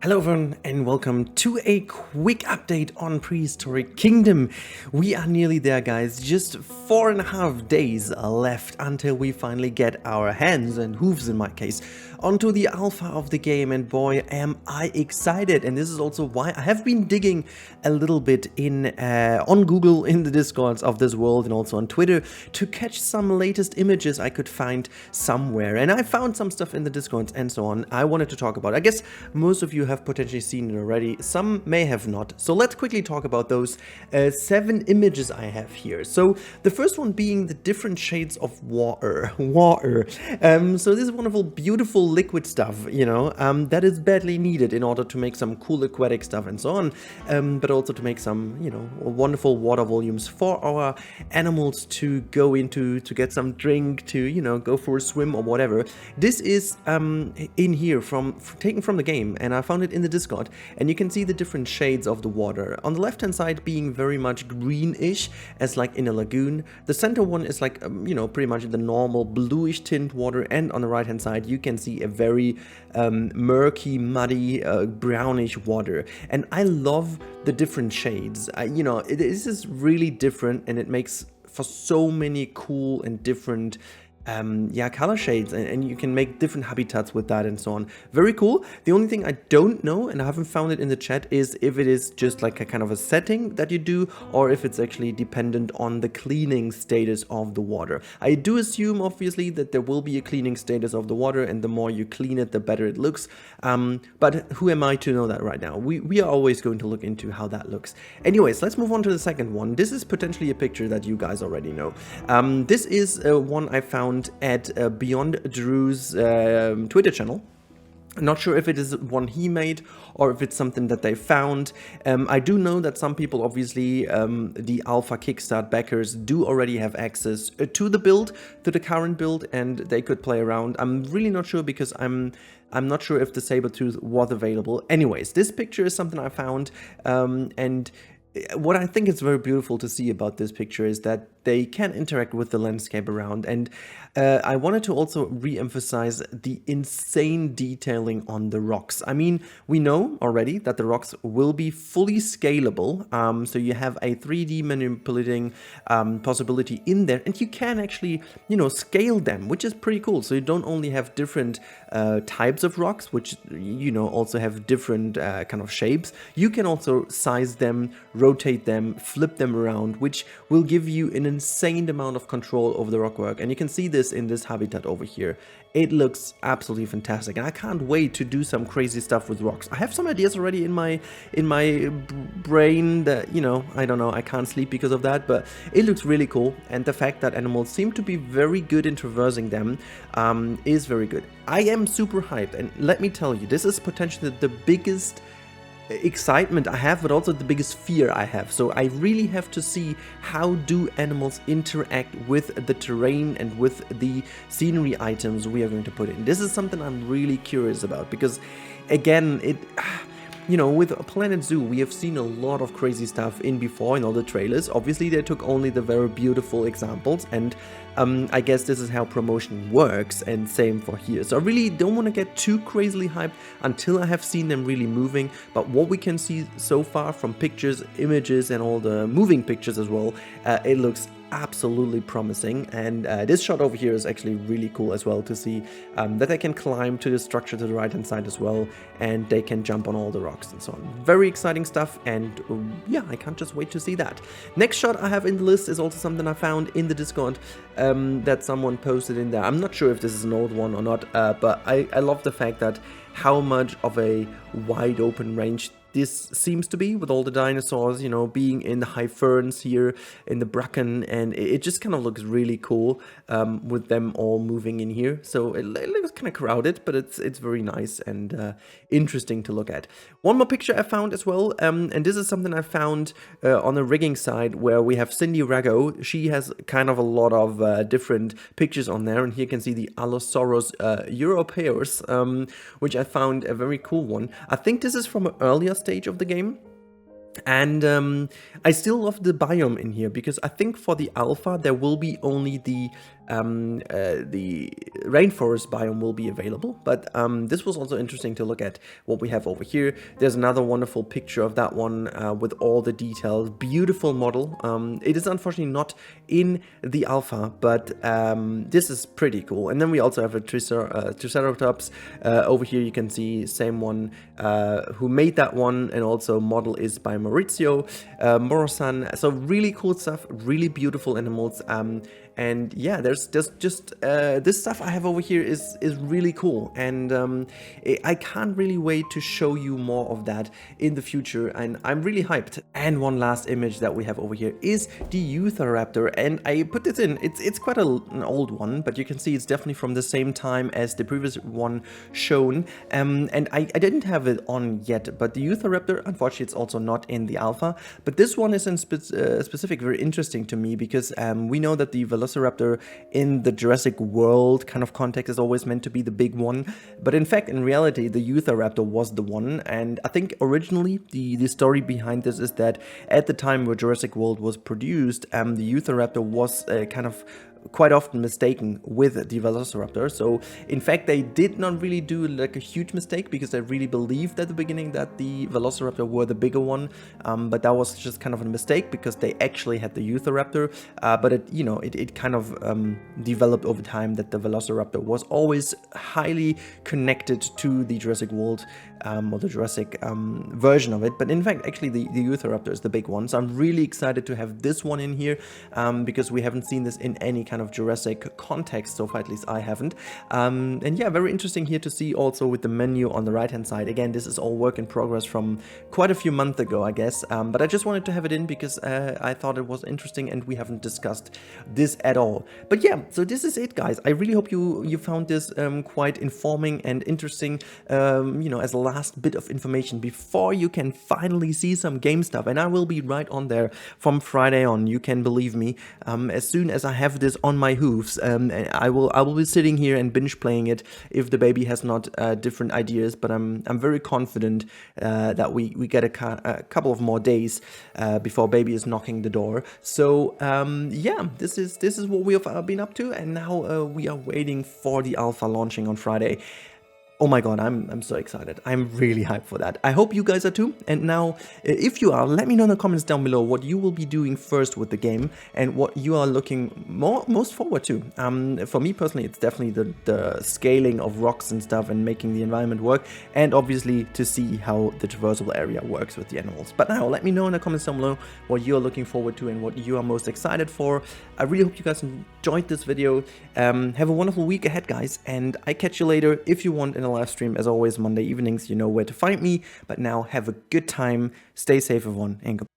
Hello everyone and welcome to a quick update on Prehistoric Kingdom. We are nearly there, guys, just 4.5 days left until we finally get our hands and hooves, in my case, onto the alpha of the game, and boy am I excited. And this is also why I have been digging a little bit on Google, in the discords of this world, and also on Twitter to catch some latest images I could find somewhere. And I found some stuff in the discords and so on I wanted to talk about. I guess most of you have potentially seen it already, some may have not, so let's quickly talk about those 7 images I have here. So the first one being the different shades of water. So this wonderful beautiful liquid stuff, that is badly needed in order to make some cool aquatic stuff and so on, but also to make some wonderful water volumes for our animals to go into, to get some drink, to go for a swim or whatever. This is in here taken from the game, and I found it in the Discord, and you can see the different shades of the water. On the left hand side being very much greenish, as like in a lagoon. The center one is like pretty much the normal bluish tint water, and on the right hand side you can see a very murky, muddy, brownish water. And I love the different shades. This is really different, and it makes for so many cool and different color shades, and you can make different habitats with that and so on. Very cool. The only thing I don't know, and I haven't found it in the chat, is if it is just like a kind of a setting that you do, or if it's actually dependent on the cleaning status of the water. I do assume, obviously, that there will be a cleaning status of the water, and the more you clean it, the better it looks. But who am I to know that right now? We are always going to look into how that looks. Anyways, let's move on to the second one. This is potentially a picture that you guys already know. This is one I found at Beyond Drew's Twitter channel. Not sure if it is one he made or if it's something that they found. I do know that some people, obviously, the alpha kickstart backers, do already have access to the build, to the current build, and they could play around. I'm really not sure, because I'm not sure if the Sabertooth was available. Anyways, this picture is something I found, and what I think is very beautiful to see about this picture is that they can interact with the landscape around, and I wanted to also re-emphasize the insane detailing on the rocks. I mean, we know already that the rocks will be fully scalable, so you have a 3D manipulating possibility in there, and you can actually, scale them, which is pretty cool. So you don't only have different types of rocks, which, also have different kind of shapes. You can also size them, rotate them, flip them around, which will give you an insane amount of control over the rockwork. And you can see this in this habitat over here. It looks absolutely fantastic, and I can't wait to do some crazy stuff with rocks. I have some ideas already in my brain that, I don't know, I can't sleep because of that, but it looks really cool. And the fact that animals seem to be very good in traversing them is very good. I am super hyped, and let me tell you, this is potentially the biggest excitement I have, but also the biggest fear I have. So I really have to see, how do animals interact with the terrain and with the scenery items we are going to put in. This is something I'm really curious about, because again, with Planet Zoo, we have seen a lot of crazy stuff in before in all the trailers. Obviously, they took only the very beautiful examples, and I guess this is how promotion works, and same for here. So I really don't want to get too crazily hyped until I have seen them really moving, but what we can see so far from pictures, images, and all the moving pictures as well, it looks absolutely promising. And this shot over here is actually really cool as well, to see that they can climb to the structure to the right hand side as well, and they can jump on all the rocks and so on. Very exciting stuff, and yeah, I can't just wait to see that. Next shot I have in the list is also something I found in the Discord that someone posted in there. I'm not sure if this is an old one or not, but I love the fact that how much of a wide open range this seems to be, with all the dinosaurs, being in the high ferns here in the bracken, and it just kind of looks really cool with them all moving in here. So it looks kind of crowded, but it's very nice and interesting to look at. One more picture I found as well, and this is something I found on the rigging side, where we have Cindy Rago. She has kind of a lot of different pictures on there, and here you can see the Allosaurus europaeus, which I found a very cool one. I think this is from an earlier stage of the game, and I still love the biome in here, because I think for the alpha there will be only the the rainforest biome will be available. But this was also interesting to look at what we have over here. There's another wonderful picture of that one with all the details. Beautiful model. It is unfortunately not in the alpha, but this is pretty cool. And then we also have a Triceratops. Over here you can see same one who made that one, and also model is by Maurizio Morosan. So really cool stuff, really beautiful animals. And yeah, there's just this stuff I have over here is really cool, and I can't really wait to show you more of that in the future, and I'm really hyped. And one last image that we have over here is the Eutharaptor, and I put this in. It's quite an old one, but you can see it's definitely from the same time as the previous one shown. And I didn't have it on yet, but the Eutharaptor, unfortunately, it's also not in the alpha. But this one is in specific very interesting to me, because we know that the Velociraptor in the Jurassic World kind of context is always meant to be the big one, but in fact, in reality, the Eutharaptor was the one. And I think originally the story behind this is that at the time where Jurassic World was produced, the Eutharaptor was kind of quite often mistaken with the Velociraptor. So in fact, they did not really do like a huge mistake, because they really believed at the beginning that the Velociraptor were the bigger one, but that was just kind of a mistake, because they actually had the Eutharaptor, but it kind of developed over time that the Velociraptor was always highly connected to the Jurassic World or the Jurassic version of it. But in fact, actually the Eutharaptor is the big one. So I'm really excited to have this one in here, because we haven't seen this in any kind of Jurassic context so far, at least I haven't. And yeah, very interesting here to see also with the menu on the right hand side. Again, this is all work in progress from quite a few months ago, I guess, but I just wanted to have it in because I thought it was interesting, and we haven't discussed this at all. But yeah, so this is it, guys. I really hope you found this quite informing and interesting, as a last bit of information before you can finally see some game stuff. And I will be right on there from Friday on, you can believe me. As soon as I have this on my hooves, I will be sitting here and binge playing it if the baby has not different ideas. But I'm very confident that we get a couple of more days before baby is knocking the door. So yeah, this is what we have been up to, and now we are waiting for the alpha launching on Friday. Oh my god, I'm so excited. I'm really hyped for that. I hope you guys are too. And now, if you are, let me know in the comments down below what you will be doing first with the game and what you are looking most forward to. For me personally, it's definitely the scaling of rocks and stuff and making the environment work, and obviously to see how the traversable area works with the animals. But now, let me know in the comments down below what you are looking forward to and what you are most excited for. I really hope you guys enjoyed this video. Have a wonderful week ahead, guys, and I catch you later if you want in a live stream. As always, Monday evenings, you know where to find me. But now, have a good time, stay safe everyone, and goodbye.